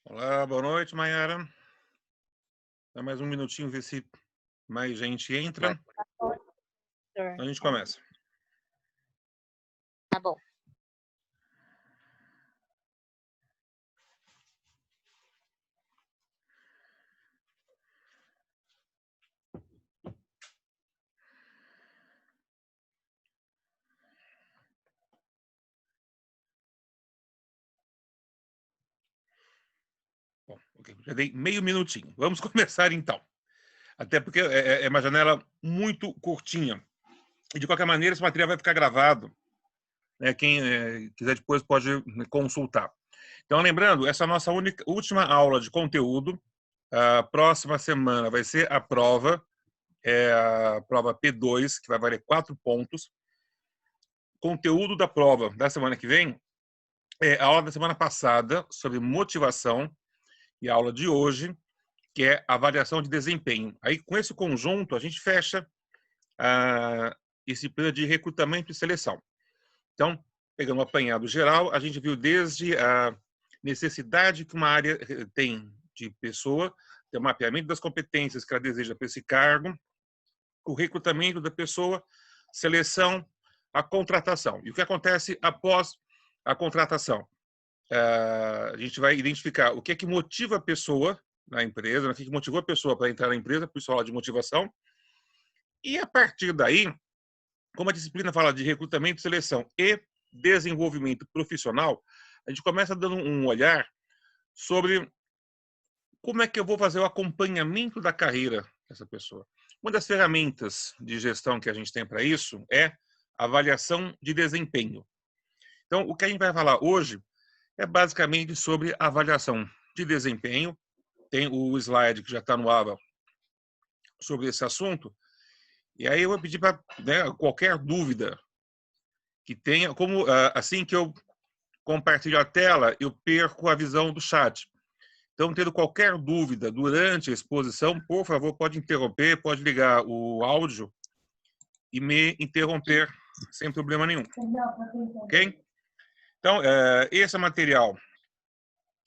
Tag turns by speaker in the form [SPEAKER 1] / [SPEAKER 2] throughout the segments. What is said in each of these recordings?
[SPEAKER 1] Olá, boa noite, Mayara. Dá mais um minutinho, ver se mais gente
[SPEAKER 2] Boa
[SPEAKER 1] entra.
[SPEAKER 2] noite, doutor.
[SPEAKER 1] A gente começa.
[SPEAKER 2] Tá bom.
[SPEAKER 1] Bom, ok, já dei meio minutinho. Vamos começar então. Até porque é uma janela muito curtinha. E de qualquer maneira, esse material vai ficar gravado. Né? Quem quiser depois pode consultar. Então, lembrando, essa é a nossa última aula de conteúdo. A próxima semana vai ser a prova, a prova P2, que vai valer 4 pontos. Conteúdo da prova da semana que vem é a aula da semana passada sobre motivação e a aula de hoje, que é avaliação de desempenho. Aí, com esse conjunto, a gente fecha a disciplina de recrutamento e seleção. Então, pegando um apanhado geral, a gente viu desde a necessidade que uma área tem de pessoa, o mapeamento das competências que ela deseja para esse cargo, o recrutamento da pessoa, seleção, a contratação. E o que acontece após a contratação? A gente vai identificar o que é que motiva a pessoa na empresa, o que é que motivou a pessoa para entrar na empresa, por isso fala de motivação. E a partir daí, como a disciplina fala de recrutamento, seleção e desenvolvimento profissional, a gente começa dando um olhar sobre como é que eu vou fazer o acompanhamento da carreira dessa pessoa. Uma das ferramentas de gestão que a gente tem para isso é avaliação de desempenho. Então, o que a gente vai falar hoje é basicamente sobre avaliação de desempenho. Tem o slide que já está no AVA sobre esse assunto. E aí eu vou pedir para qualquer dúvida que tenha, como assim que eu compartilho a tela, eu perco a visão do chat. Então, tendo qualquer dúvida durante a exposição, por favor, pode interromper, pode ligar o áudio e me interromper sem problema nenhum. Ok? Então, esse é o material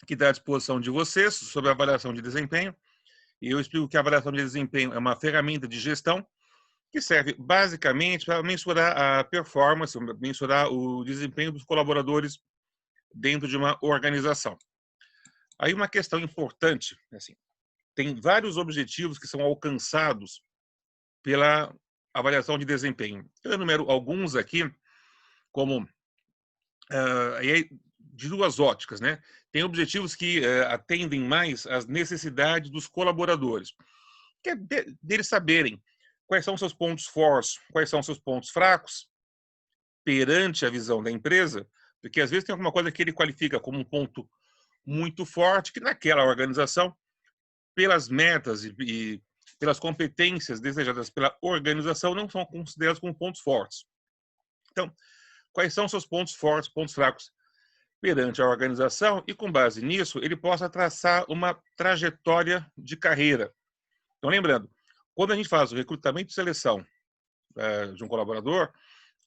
[SPEAKER 1] que está à disposição de vocês sobre a avaliação de desempenho. E eu explico que a avaliação de desempenho é uma ferramenta de gestão que serve basicamente para mensurar a performance, mensurar o desempenho dos colaboradores dentro de uma organização. Aí uma questão importante, assim, tem vários objetivos que são alcançados pela avaliação de desempenho. Eu enumero alguns aqui como de duas óticas, né? Tem objetivos que atendem mais às necessidades dos colaboradores, que é deles saberem quais são seus pontos fortes, quais são seus pontos fracos perante a visão da empresa, porque às vezes tem alguma coisa que ele qualifica como um ponto muito forte que naquela organização, pelas metas e pelas competências desejadas pela organização, não são considerados como pontos fortes. Então, quais são seus pontos fortes, pontos fracos perante a organização e, com base nisso, ele possa traçar uma trajetória de carreira. Então, lembrando, quando a gente faz o recrutamento e seleção de um colaborador,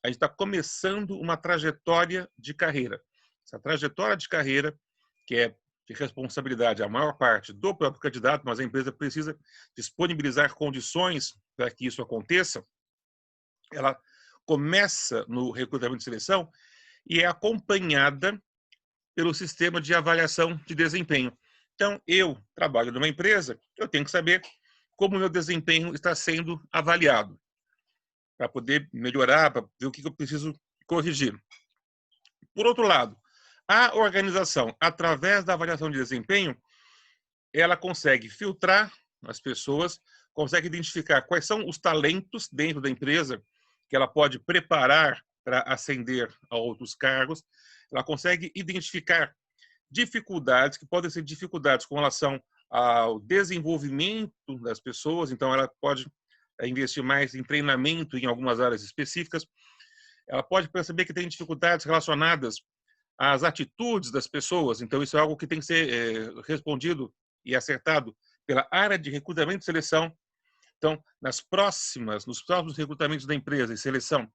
[SPEAKER 1] a gente está começando uma trajetória de carreira. Essa trajetória de carreira, que é de responsabilidade a maior parte do próprio candidato, mas a empresa precisa disponibilizar condições para que isso aconteça, ela começa no recrutamento e seleção e é acompanhada pelo sistema de avaliação de desempenho. Então, eu trabalho numa empresa, eu tenho que saber como o meu desempenho está sendo avaliado, para poder melhorar, para ver o que eu preciso corrigir. Por outro lado, a organização, através da avaliação de desempenho, ela consegue filtrar as pessoas, consegue identificar quais são os talentos dentro da empresa que ela pode preparar para ascender a outros cargos, ela consegue identificar dificuldades, que podem ser dificuldades com relação ao desenvolvimento das pessoas, então ela pode investir mais em treinamento em algumas áreas específicas, ela pode perceber que tem dificuldades relacionadas às atitudes das pessoas, então isso é algo que tem que ser respondido e acertado pela área de recrutamento e seleção. Então, nos próximos recrutamentos da empresa e seleção,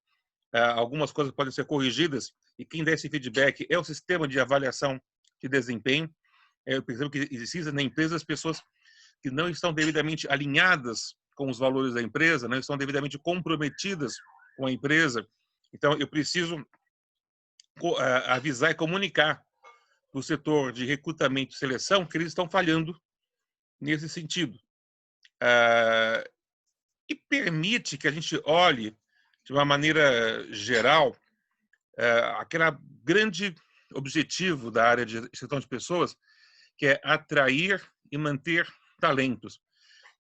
[SPEAKER 1] algumas coisas podem ser corrigidas e quem dá esse feedback é o sistema de avaliação de desempenho. Eu percebo que existem na empresa as pessoas que não estão devidamente alinhadas com os valores da empresa, não estão devidamente comprometidas com a empresa. Então, eu preciso avisar e comunicar para o setor de recrutamento e seleção que eles estão falhando nesse sentido. E permite que a gente olhe de uma maneira geral aquele grande objetivo da área de gestão de pessoas, que é atrair e manter talentos.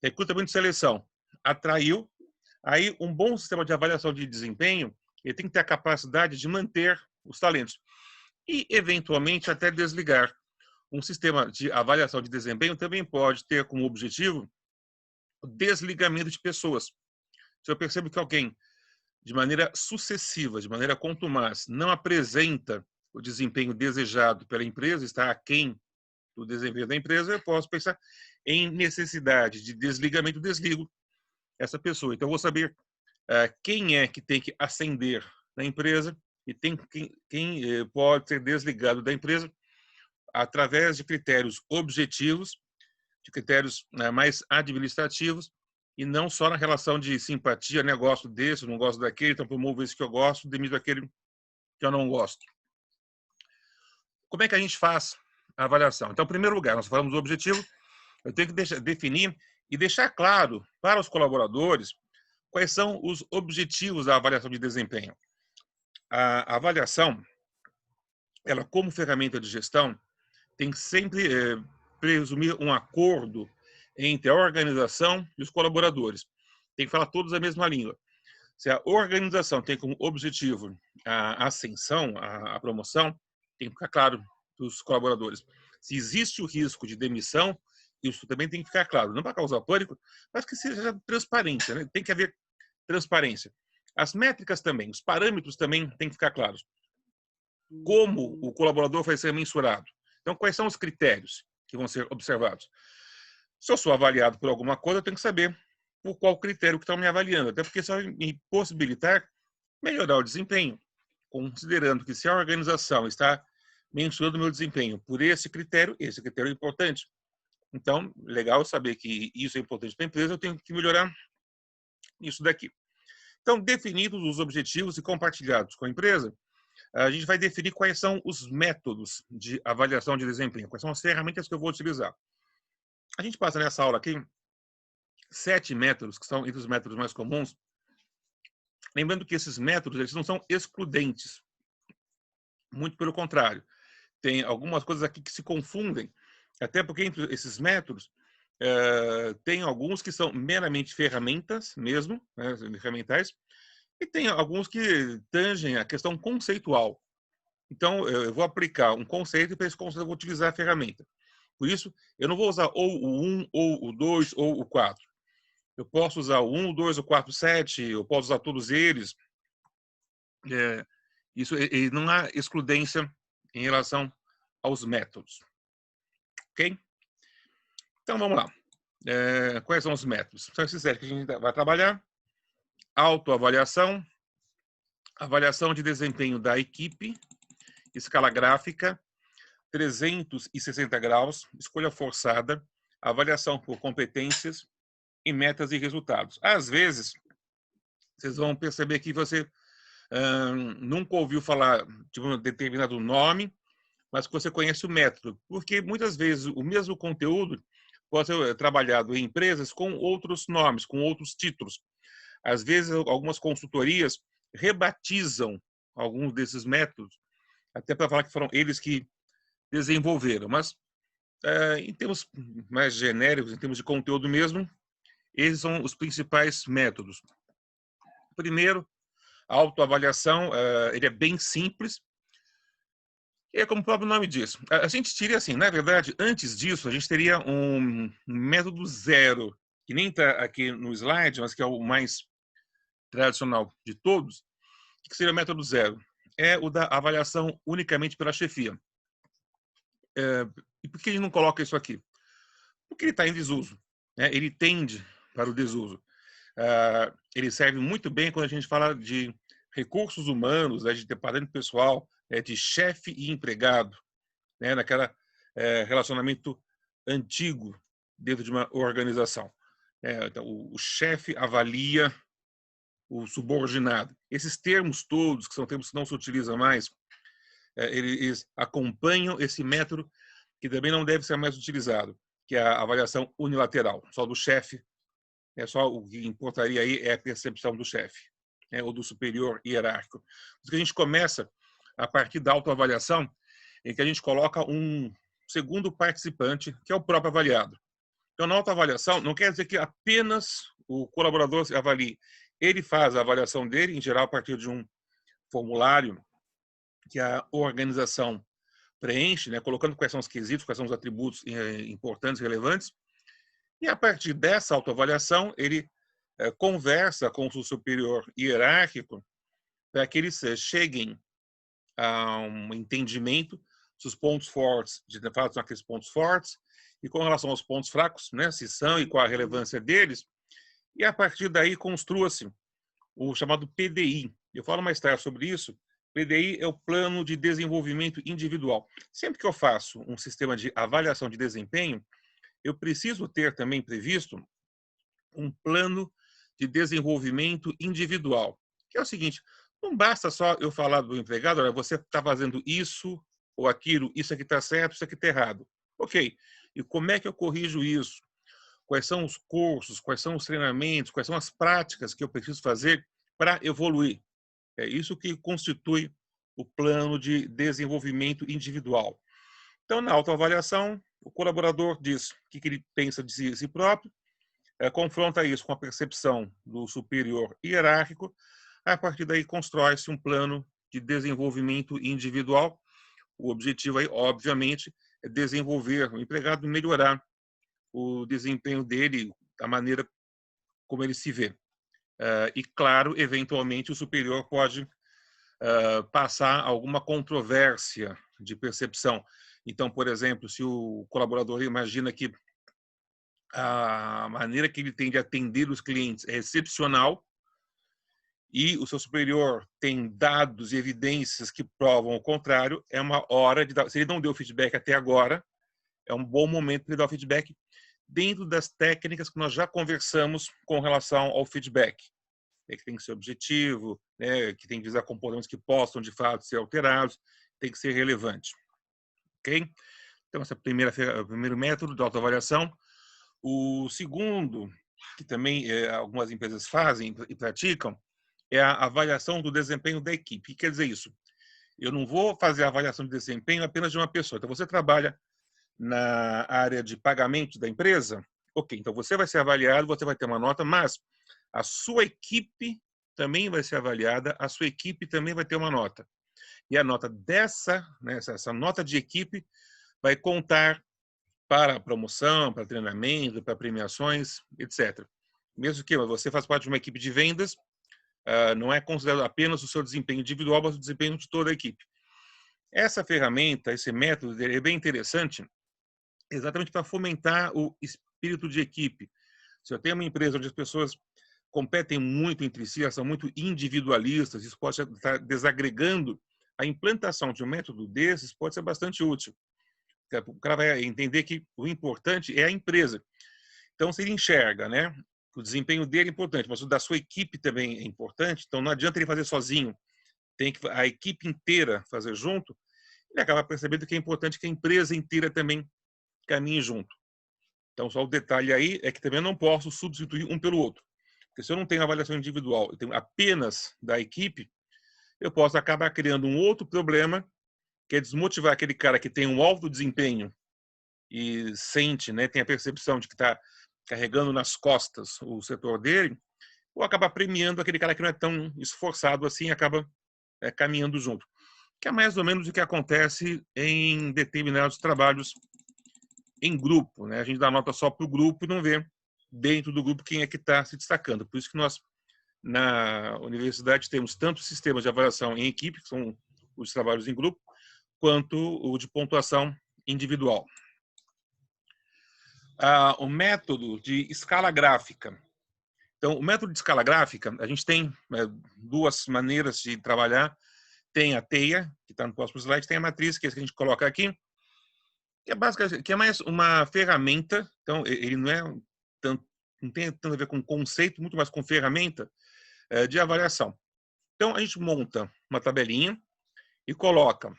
[SPEAKER 1] Recrutamento e seleção. Atraiu, aí um bom sistema de avaliação de desempenho, ele tem que ter a capacidade de manter os talentos e, eventualmente, até desligar. Um sistema de avaliação de desempenho também pode ter como objetivo o desligamento de pessoas. Se eu percebo que alguém, de maneira sucessiva, de maneira contumaz, não apresenta o desempenho desejado pela empresa, está aquém do desempenho da empresa, eu posso pensar em necessidade de desligamento, desligo essa pessoa. Então, eu vou saber quem é que tem que ascender na empresa e quem pode ser desligado da empresa através de critérios objetivos, de critérios mais administrativos, e não só na relação de simpatia, né? Gosto desse, não gosto daquele, então promovo esse que eu gosto, demito aquele que eu não gosto. Como é que a gente faz a avaliação? Então, em primeiro lugar, nós falamos do objetivo, eu tenho que definir e deixar claro para os colaboradores quais são os objetivos da avaliação de desempenho. A avaliação, ela como ferramenta de gestão, tem que sempre presumir um acordo entre a organização e os colaboradores. Tem que falar todos a mesma língua. Se a organização tem como objetivo a ascensão, a promoção, tem que ficar claro para os colaboradores. Se existe o risco de demissão, isso também tem que ficar claro. Não para causar pânico, mas que seja transparência, né? Tem que haver transparência. As métricas também, os parâmetros também têm que ficar claros. Como o colaborador vai ser mensurado? Então, quais são os critérios que vão ser observados? Se eu sou avaliado por alguma coisa, eu tenho que saber por qual critério que estão me avaliando, até porque isso vai me possibilitar melhorar o desempenho, considerando que se a organização está mensurando o meu desempenho por esse critério é importante. Então, legal saber que isso é importante para a empresa, eu tenho que melhorar isso daqui. Então, definidos os objetivos e compartilhados com a empresa, a gente vai definir quais são os métodos de avaliação de desempenho, quais são as ferramentas que eu vou utilizar. A gente passa nessa aula aqui 7 métodos, que são entre os métodos mais comuns. Lembrando que esses métodos eles não são excludentes. Muito pelo contrário. Tem algumas coisas aqui que se confundem, até porque entre esses métodos tem alguns que são meramente ferramentas mesmo, né, ferramentais, e tem alguns que tangem a questão conceitual. Então, eu vou aplicar um conceito e para esse conceito eu vou utilizar a ferramenta. Por isso, eu não vou usar ou o 1, ou o 2, ou o 4. Eu posso usar o 1, o 2, o 4, o 7, eu posso usar todos eles. Isso não há excludência em relação aos métodos. Ok? Então, vamos lá. Quais são os métodos? São esses 7 que a gente vai trabalhar. Autoavaliação, avaliação de desempenho da equipe, escala gráfica, 360 graus, escolha forçada, avaliação por competências e metas e resultados. Às vezes, vocês vão perceber que você nunca ouviu falar de um determinado nome, mas que você conhece o método, porque muitas vezes o mesmo conteúdo pode ser trabalhado em empresas com outros nomes, com outros títulos. Às vezes, algumas consultorias rebatizam alguns desses métodos, até para falar que foram eles que desenvolveram. Mas, em termos mais genéricos, em termos de conteúdo mesmo, esses são os principais métodos. Primeiro, a autoavaliação, ele é bem simples. É como o próprio nome diz. A gente teria assim, na verdade, antes disso, a gente teria um método zero, que nem está aqui no slide, mas que é o mais tradicional de todos, que seria o método zero. É o da avaliação unicamente pela chefia. E por que a gente não coloca isso aqui? Porque ele está em desuso, né? Ele tende para o desuso. Ele serve muito bem quando a gente fala de recursos humanos, de departamento pessoal, de chefe e empregado, né? Naquela relacionamento antigo dentro de uma organização. Então, o chefe avalia o subordinado. Esses termos todos, que são termos que não se utilizam mais, eles acompanham esse método que também não deve ser mais utilizado, que é a avaliação unilateral, só do chefe. Só o que importaria aí é a percepção do chefe, ou do superior hierárquico. Porque a gente começa a partir da autoavaliação, em que a gente coloca um segundo participante, que é o próprio avaliado. Então, na autoavaliação, não quer dizer que apenas o colaborador se avalie. Ele faz a avaliação dele, em geral, a partir de um formulário que a organização preenche, colocando quais são os quesitos, quais são os atributos importantes e relevantes. E, a partir dessa autoavaliação, ele conversa com o seu superior hierárquico para que eles cheguem a um entendimento dos pontos fortes, de fato são aqueles pontos fortes, e com relação aos pontos fracos, se são e qual a relevância deles, e a partir daí construa-se o chamado PDI. Eu falo mais tarde sobre isso. PDI é o Plano de Desenvolvimento Individual. Sempre que eu faço um sistema de avaliação de desempenho, eu preciso ter também previsto um plano de desenvolvimento individual, que é o seguinte: não basta só eu falar do empregado, olha, você está fazendo isso ou aquilo, isso aqui está certo, isso aqui está errado. Ok, e como é que eu corrijo isso? Quais são os cursos, quais são os treinamentos, quais são as práticas que eu preciso fazer para evoluir? É isso que constitui o plano de desenvolvimento individual. Então, na autoavaliação, o colaborador diz o que ele pensa de si próprio, confronta isso com a percepção do superior hierárquico, a partir daí constrói-se um plano de desenvolvimento individual. O objetivo aí, obviamente, é desenvolver o empregado e melhorar o desempenho dele, a maneira como ele se vê. E, claro, eventualmente o superior pode passar alguma controvérsia de percepção. Então, por exemplo, se o colaborador imagina que a maneira que ele tem de atender os clientes é excepcional e o seu superior tem dados e evidências que provam o contrário, é uma hora de dar. Se ele não deu feedback até agora, é um bom momento para ele dar o feedback dentro das técnicas que nós já conversamos com relação ao feedback. Que tem que ser objetivo, que tem que visar componentes que possam, de fato, ser alterados, tem que ser relevante. Ok? Então, esse é o primeiro método de autoavaliação. O segundo, que também algumas empresas fazem e praticam, é a avaliação do desempenho da equipe. O que quer dizer isso? Eu não vou fazer a avaliação de desempenho apenas de uma pessoa. Então, você trabalha na área de pagamento da empresa, ok, então você vai ser avaliado, você vai ter uma nota, mas a sua equipe também vai ser avaliada, a sua equipe também vai ter uma nota. E a nota essa nota de equipe vai contar para promoção, para treinamento, para premiações, etc. Mesmo que você faça parte de uma equipe de vendas, não é considerado apenas o seu desempenho individual, mas o desempenho de toda a equipe. Essa ferramenta, esse método é bem interessante, exatamente para fomentar o espírito de equipe. Se eu tenho uma empresa onde as pessoas competem muito entre si, elas são muito individualistas, isso pode estar desagregando. A implantação de um método desses pode ser bastante útil. O cara vai entender que o importante é a empresa. Então, se ele enxerga, o desempenho dele é importante, mas o da sua equipe também é importante, então não adianta ele fazer sozinho, tem que a equipe inteira fazer junto, ele acaba percebendo que é importante que a empresa inteira também caminhe junto. Então, só o detalhe aí é que também não posso substituir um pelo outro. Porque se eu não tenho avaliação individual, eu tenho apenas da equipe, eu posso acabar criando um outro problema, que é desmotivar aquele cara que tem um alto desempenho e sente, tem a percepção de que está carregando nas costas o setor dele, ou acabar premiando aquele cara que não é tão esforçado assim e acaba caminhando junto. Que é mais ou menos o que acontece em determinados trabalhos em grupo. A gente dá nota só para o grupo e não vê dentro do grupo quem é que está se destacando. Por isso que nós, na universidade, temos tanto sistemas de avaliação em equipe, que são os trabalhos em grupo, quanto o de pontuação individual. O método de escala gráfica. Então, o método de escala gráfica, a gente tem duas maneiras de trabalhar. Tem a teia, que está no próximo slide, tem a matriz, que é essa que a gente coloca aqui. que é basicamente, que é mais uma ferramenta. Então, ele não é tanto, não tem tanto a ver com conceito, muito mais com ferramenta de avaliação. Então, a gente monta uma tabelinha e coloca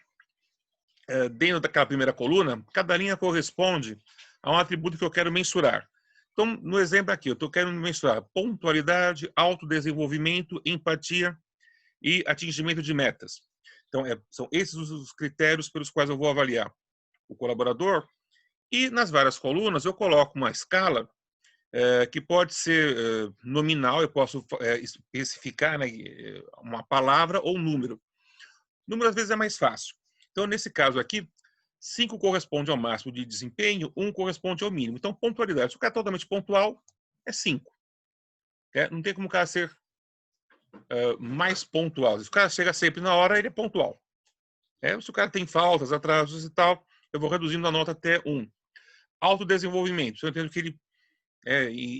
[SPEAKER 1] dentro daquela primeira coluna, cada linha corresponde a um atributo que eu quero mensurar. Então, no exemplo aqui, eu estou querendo mensurar pontualidade, autodesenvolvimento, empatia e atingimento de metas. Então, são esses os critérios pelos quais eu vou avaliar o colaborador. E nas várias colunas eu coloco uma escala que pode ser nominal, eu posso especificar, né, uma palavra ou um número. Número às vezes é mais fácil. Então, nesse caso aqui, 5 corresponde ao máximo de desempenho, 1 corresponde ao mínimo. Então, pontualidade. Se o cara é totalmente pontual, é 5. Não tem como o cara ser mais pontual. Se o cara chega sempre na hora, ele é pontual. Se o cara tem faltas, atrasos e tal, eu vou reduzindo a nota até 1. Autodesenvolvimento. Se eu entendo que ele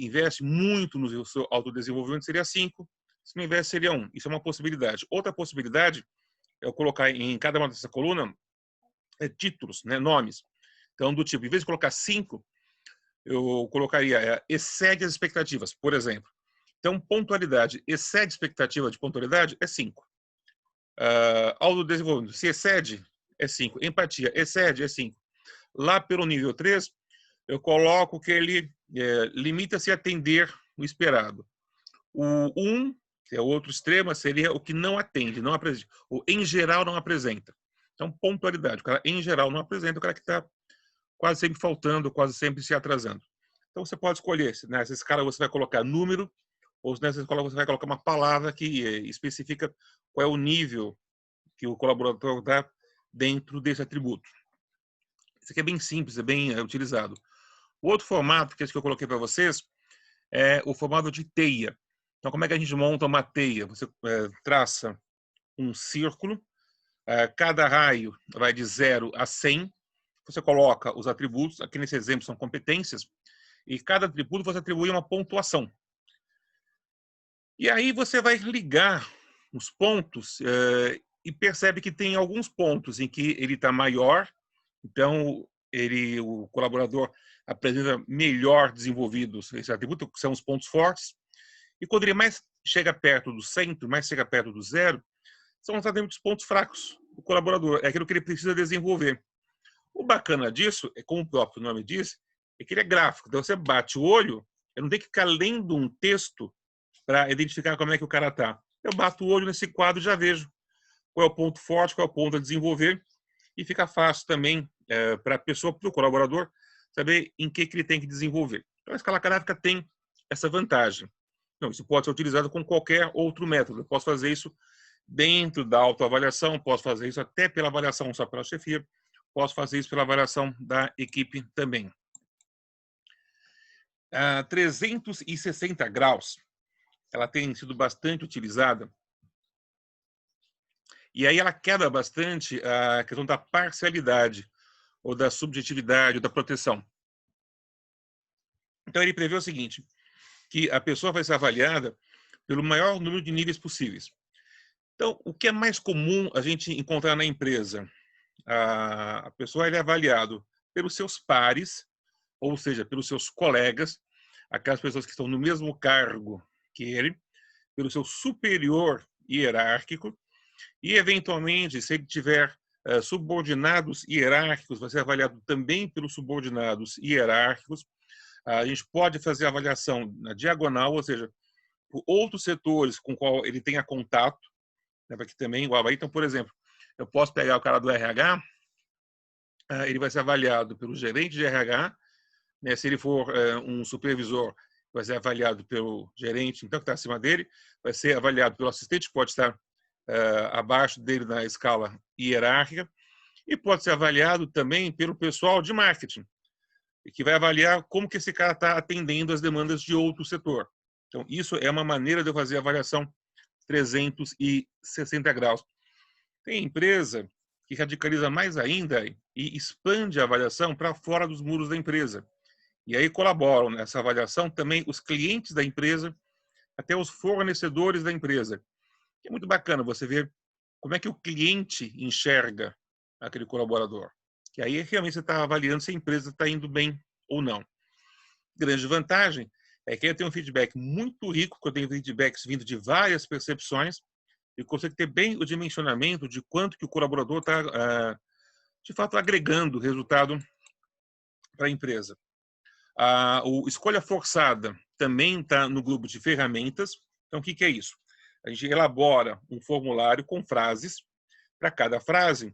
[SPEAKER 1] investe muito no seu autodesenvolvimento, seria 5. Se não investe, seria 1. Isso é uma possibilidade. Outra possibilidade é eu colocar em cada uma dessa coluna títulos, né, nomes. Então, do tipo, em vez de colocar 5, eu colocaria excede as expectativas, por exemplo. Então, pontualidade excede expectativa de pontualidade é 5. Autodesenvolvimento, se excede, é 5. Empatia, excede, é 5. Lá pelo nível 3, eu coloco que ele limita-se a atender o esperado. O 1, que é o outro extremo, seria o que não atende, não apresenta. O em geral não apresenta. Então, pontualidade. O cara em geral não apresenta, o cara que está quase sempre faltando, quase sempre se atrasando. Então, você pode escolher, nessa escala você vai colocar número, ou nessa escala você vai colocar uma palavra que especifica qual é o nível que o colaborador dá dentro desse atributo. Isso aqui é bem simples, é bem utilizado. O outro formato, que é esse que eu coloquei para vocês, é o formato de teia. Então, como é que a gente monta uma teia? Você traça um círculo, cada raio vai de 0 a 100, você coloca os atributos, aqui nesse exemplo são competências, e cada atributo você atribui uma pontuação. E aí você vai ligar os pontos e percebe que tem alguns pontos em que ele está maior, então o colaborador apresenta melhor desenvolvidos esse atributo, que são os pontos fortes, e quando ele mais chega perto do centro, mais chega perto do 0, são exatamente os pontos fracos do colaborador, é aquilo que ele precisa desenvolver. O bacana disso, como o próprio nome diz, é que ele é gráfico. Então, você bate o olho, eu não tenho que ficar lendo um texto para identificar como é que o cara está. Eu bato o olho nesse quadro e já vejo qual é o ponto forte, qual é o ponto a desenvolver, e fica fácil também para a pessoa, para o colaborador, saber em que ele tem que desenvolver. Então, a escala gráfica tem essa vantagem. Não, isso pode ser utilizado com qualquer outro método. Eu posso fazer isso dentro da autoavaliação, posso fazer isso até pela avaliação só pela chefia, posso fazer isso pela avaliação da equipe também. 360 graus, ela tem sido bastante utilizada, e aí ela quebra bastante a questão da parcialidade, ou da subjetividade, ou da proteção. Então, ele prevê o seguinte, que a pessoa vai ser avaliada pelo maior número de níveis possíveis. Então, o que é mais comum a gente encontrar na empresa? A pessoa é avaliado pelos seus pares, ou seja, pelos seus colegas, aquelas pessoas que estão no mesmo cargo que ele, pelo seu superior hierárquico, e, eventualmente, se ele tiver subordinados hierárquicos, vai ser avaliado também pelos subordinados hierárquicos. A gente pode fazer a avaliação na diagonal, ou seja, por outros setores com qual ele tenha contato, né, para que também igual aí. Então, por exemplo, eu posso pegar o cara do RH, ele vai ser avaliado pelo gerente de RH, né, se ele for um supervisor, vai ser avaliado pelo gerente, então, que está acima dele, vai ser avaliado pelo assistente, que pode estar abaixo dele na escala hierárquica, e pode ser avaliado também pelo pessoal de marketing, que vai avaliar como que esse cara está atendendo as demandas de outro setor. Então, isso é uma maneira de eu fazer a avaliação 360 graus. Tem empresa que radicaliza mais ainda e expande a avaliação para fora dos muros da empresa. E aí colaboram nessa avaliação também os clientes da empresa, até os fornecedores da empresa. É muito bacana você ver como é que o cliente enxerga aquele colaborador. que aí realmente você está avaliando se a empresa está indo bem ou não. Grande vantagem é que eu tenho um feedback muito rico, que eu tenho feedbacks vindo de várias percepções, e consigo ter bem o dimensionamento de quanto que o colaborador está, de fato, agregando resultado para a empresa. O Escolha Forçada também está no grupo de ferramentas. Então, o que é isso? A gente elabora um formulário com frases. Para cada frase,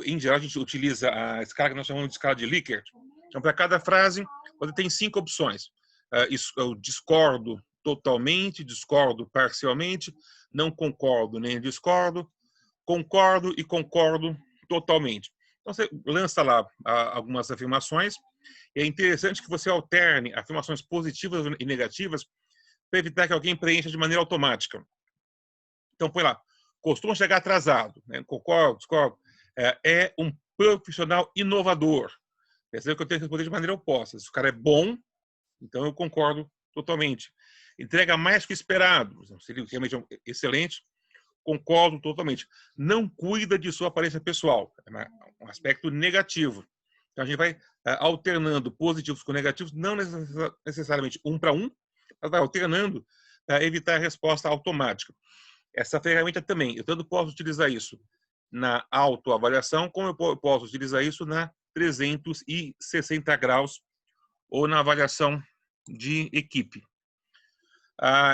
[SPEAKER 1] em geral, a gente utiliza a escala que nós chamamos de escala de Likert. Então, para cada frase, você tem 5 opções. Eu discordo totalmente, discordo parcialmente, não concordo nem discordo, concordo e concordo totalmente. Então, você lança lá algumas afirmações. E é interessante que você alterne afirmações positivas e negativas para evitar que alguém preencha de maneira automática. Então, põe lá, costuma chegar atrasado, né? Concordo, discordo. É um profissional inovador. Quer dizer que eu tenho que responder de maneira oposta. Se o cara é bom, então eu concordo totalmente. Entrega mais que o esperado. Seria realmente excelente. Concordo totalmente. Não cuida de sua aparência pessoal. É um aspecto negativo. Então, a gente vai alternando positivos com negativos, não necessariamente um para um, mas vai alternando para evitar a resposta automática. Essa ferramenta também, eu tanto posso utilizar isso na autoavaliação, como eu posso utilizar isso na 360 graus ou na avaliação de equipe.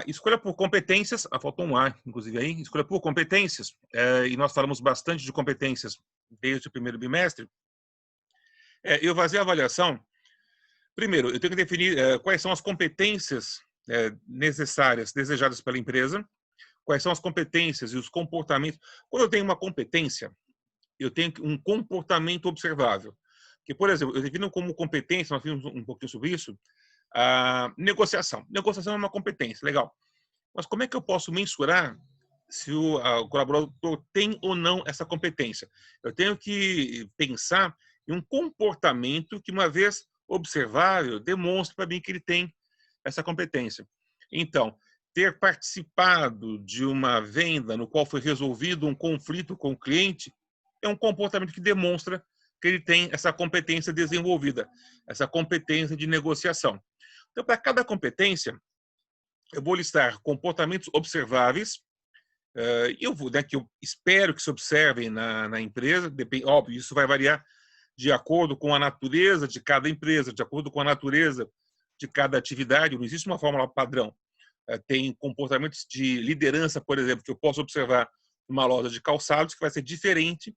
[SPEAKER 1] Escolha por competências, faltou um A, inclusive aí, escolha por competências, e nós falamos bastante de competências desde o primeiro bimestre. Eu fazer a avaliação, primeiro, eu tenho que definir quais são as competências necessárias, desejadas pela empresa, quais são as competências e os comportamentos. Quando eu tenho uma competência, eu tenho um comportamento observável. Que, por exemplo, eu defino como competência, nós vimos um pouquinho sobre isso, a negociação. Negociação é uma competência, legal. Mas como é que eu posso mensurar se o colaborador tem ou não essa competência? Eu tenho que pensar em um comportamento que, uma vez observável, demonstre para mim que ele tem essa competência. Então, ter participado de uma venda no qual foi resolvido um conflito com o cliente é um comportamento que demonstra que ele tem essa competência desenvolvida, essa competência de negociação. Então, para cada competência, eu vou listar comportamentos observáveis, que eu espero que se observem na empresa. Óbvio, isso vai variar de acordo com a natureza de cada empresa, de acordo com a natureza de cada atividade. Não existe uma fórmula padrão. Tem comportamentos de liderança, por exemplo, que eu posso observar numa loja de calçados, que vai ser diferente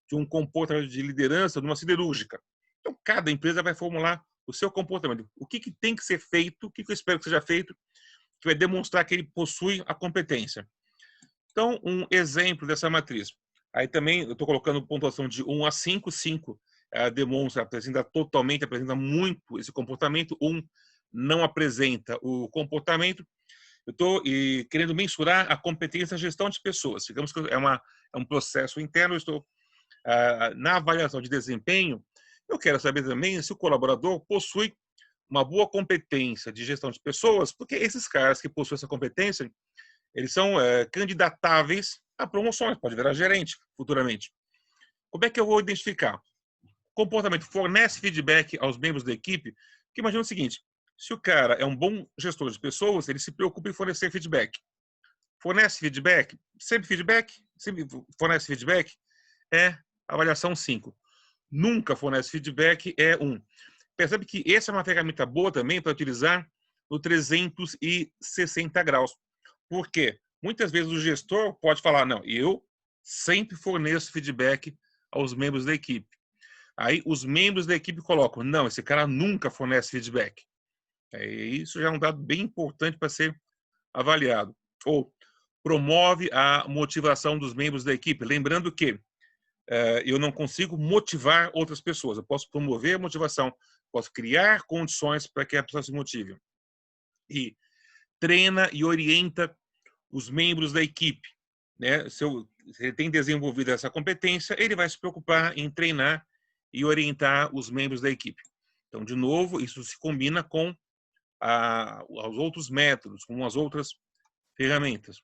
[SPEAKER 1] de um comportamento de liderança numa siderúrgica. Então, cada empresa vai formular o seu comportamento. O que tem que ser feito, o que eu espero que seja feito, que vai demonstrar que ele possui a competência. Então, um exemplo dessa matriz. Aí também eu estou colocando pontuação de 1 a 5. 5 demonstra, apresenta muito esse comportamento. 1 não apresenta o comportamento. Eu estou querendo mensurar a competência na gestão de pessoas. Digamos que é um processo interno. Eu estou na avaliação de desempenho. Eu quero saber também se o colaborador possui uma boa competência de gestão de pessoas, porque esses caras que possuem essa competência, eles são candidatáveis a promoções, pode virar gerente futuramente. Como é que eu vou identificar? Comportamento fornece feedback aos membros da equipe, porque imagina o seguinte, se o cara é um bom gestor de pessoas, ele se preocupa em fornecer feedback. Fornece feedback, sempre fornece feedback, é avaliação 5. Nunca fornece feedback, é 1. Percebe que essa é uma ferramenta boa também para utilizar no 360 graus. Por quê? Muitas vezes o gestor pode falar, não, eu sempre forneço feedback aos membros da equipe. Aí os membros da equipe colocam, não, esse cara nunca fornece feedback. Isso já é um dado bem importante para ser avaliado. Ou promove a motivação dos membros da equipe. Lembrando que eu não consigo motivar outras pessoas. Eu posso promover a motivação, posso criar condições para que a pessoa se motive. E treina e orienta os membros da equipe. Né? Se ele tem desenvolvido essa competência, ele vai se preocupar em treinar e orientar os membros da equipe. Então, de novo, isso se combina com os outros métodos, com as outras ferramentas.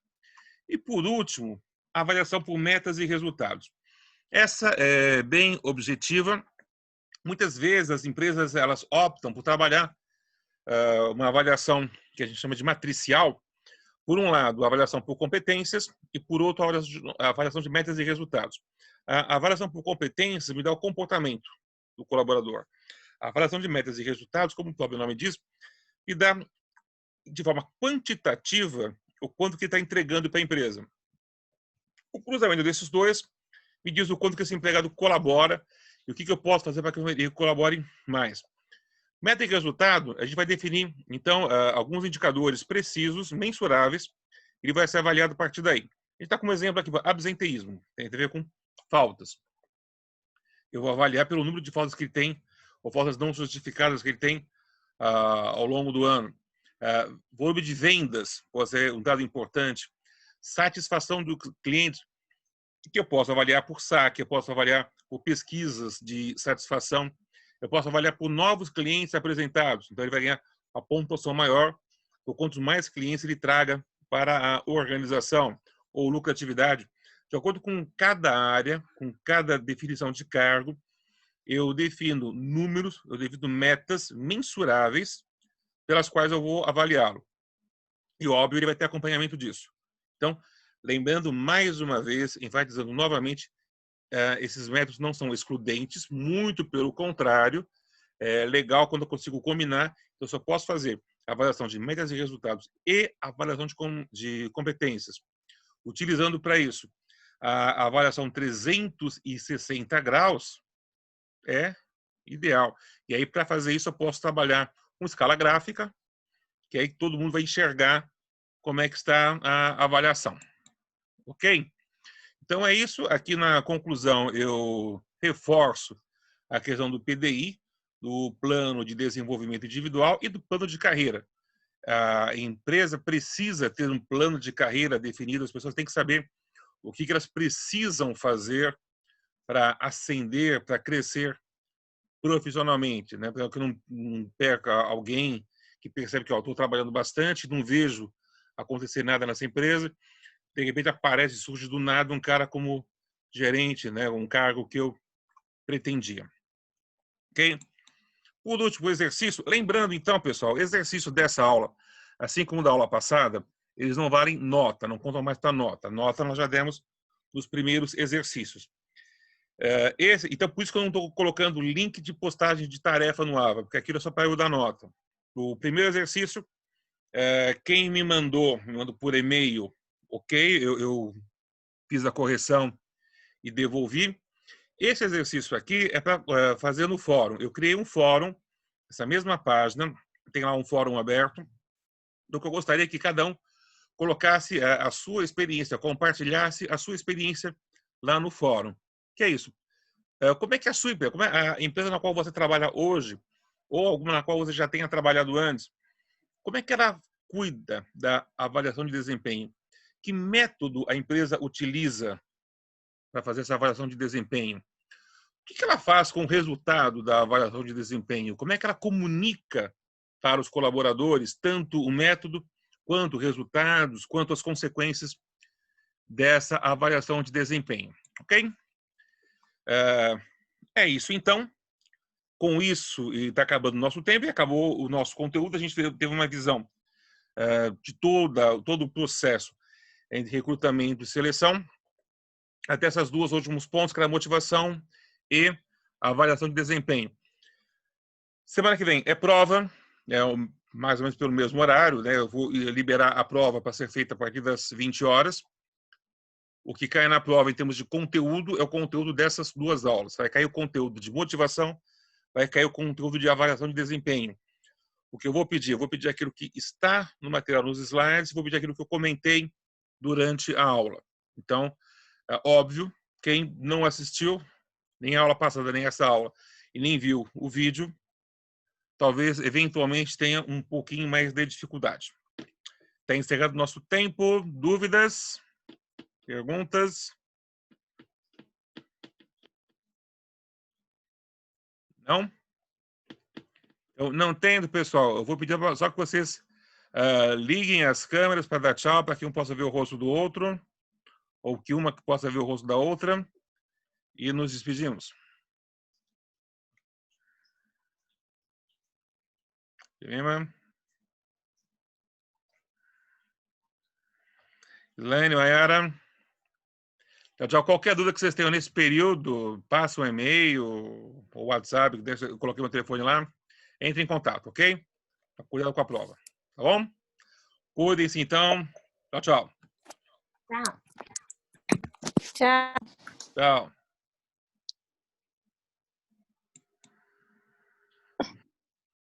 [SPEAKER 1] E, por último, avaliação por metas e resultados. Essa é bem objetiva. Muitas vezes as empresas elas optam por trabalhar uma avaliação que a gente chama de matricial. Por um lado, a avaliação por competências e, por outro, a avaliação de metas e resultados. A avaliação por competências me dá o comportamento do colaborador. A avaliação de metas e resultados, como o próprio nome diz, me dá, de forma quantitativa, o quanto que está entregando para a empresa. O cruzamento desses dois me diz o quanto que esse empregado colabora e o que eu posso fazer para que ele colabore mais. Meta e resultado, a gente vai definir, então, alguns indicadores precisos, mensuráveis, ele vai ser avaliado a partir daí. A gente está com um exemplo aqui, absenteísmo, tem a ver com faltas. Eu vou avaliar pelo número de faltas que ele tem, ou faltas não justificadas que ele tem ao longo do ano. Volume de vendas pode ser um dado importante. Satisfação do cliente, que eu posso avaliar por saque, eu posso avaliar por pesquisas de satisfação, eu posso avaliar por novos clientes apresentados. Então, ele vai ganhar uma pontuação maior por quanto mais clientes ele traga para a organização, ou lucratividade. De acordo com cada área, com cada definição de cargo, eu defino números, eu defino metas mensuráveis pelas quais eu vou avaliá-lo. E, óbvio, ele vai ter acompanhamento disso. Então, lembrando mais uma vez, enfatizando novamente, esses métodos não são excludentes, muito pelo contrário, é legal quando eu consigo combinar, eu só posso fazer avaliação de metas e resultados e avaliação de competências. Utilizando para isso a avaliação 360 graus, é ideal. E aí, para fazer isso, eu posso trabalhar com escala gráfica, que aí todo mundo vai enxergar como é que está a avaliação. Ok? Então, é isso. Aqui na conclusão, eu reforço a questão do PDI, do Plano de Desenvolvimento Individual e do plano de carreira. A empresa precisa ter um plano de carreira definido, as pessoas têm que saber o que elas precisam fazer para ascender, para crescer profissionalmente, né? Para que eu não perca alguém que percebe que estou trabalhando bastante, não vejo acontecer nada nessa empresa, de repente aparece, surge do nada um cara como gerente, né? Um cargo que eu pretendia. Ok? Por último, o exercício. Lembrando, então, pessoal, exercício dessa aula, assim como da aula passada, eles não valem nota, não contam mais para nota. Nota nós já demos nos primeiros exercícios. Então, por isso que eu não estou colocando link de postagem de tarefa no AVA, porque aquilo é só para eu dar nota. O primeiro exercício, quem me mandou por e-mail, ok, eu fiz a correção e devolvi. Esse exercício aqui é para fazer no fórum. Eu criei um fórum, essa mesma página, tem lá um fórum aberto, do que eu gostaria que cada um colocasse a sua experiência, compartilhasse a sua experiência lá no fórum. Que é isso? Como é que a sua empresa, como é a empresa na qual você trabalha hoje, ou alguma na qual você já tenha trabalhado antes, como é que ela cuida da avaliação de desempenho? Que método a empresa utiliza para fazer essa avaliação de desempenho? O que ela faz com o resultado da avaliação de desempenho? Como é que ela comunica para os colaboradores tanto o método, quanto resultados, quanto as consequências dessa avaliação de desempenho? Ok? É isso, então. Com isso, está acabando o nosso tempo e acabou o nosso conteúdo. A gente teve uma visão de todo o processo de recrutamento e seleção, até esses dois últimos pontos, que era a motivação e a avaliação de desempenho. Semana que vem é prova, mais ou menos pelo mesmo horário, né? Eu vou liberar a prova para ser feita a partir das 20 horas. O que cai na prova em termos de conteúdo é o conteúdo dessas duas aulas. Vai cair o conteúdo de motivação, vai cair o conteúdo de avaliação de desempenho. O que eu vou pedir? Eu vou pedir aquilo que está no material, nos slides, vou pedir aquilo que eu comentei durante a aula. Então, é óbvio, quem não assistiu, nem a aula passada, nem essa aula, e nem viu o vídeo, talvez, eventualmente, tenha um pouquinho mais de dificuldade. Está encerrado o nosso tempo. Dúvidas? Perguntas? Não? Eu não entendo, pessoal. Eu vou pedir só que vocês liguem as câmeras para dar tchau, para que um possa ver o rosto do outro, ou que uma possa ver o rosto da outra. e nos despedimos. Elaine, Mayara. Tchau, tchau. Qualquer dúvida que vocês tenham nesse período, passa um e-mail ou WhatsApp, eu coloquei meu telefone lá. Entre em contato, ok? Cuidado com a prova. Tá bom? Cuidem-se, então. Tchau, tchau.
[SPEAKER 2] Tchau. Tchau.
[SPEAKER 1] Tchau.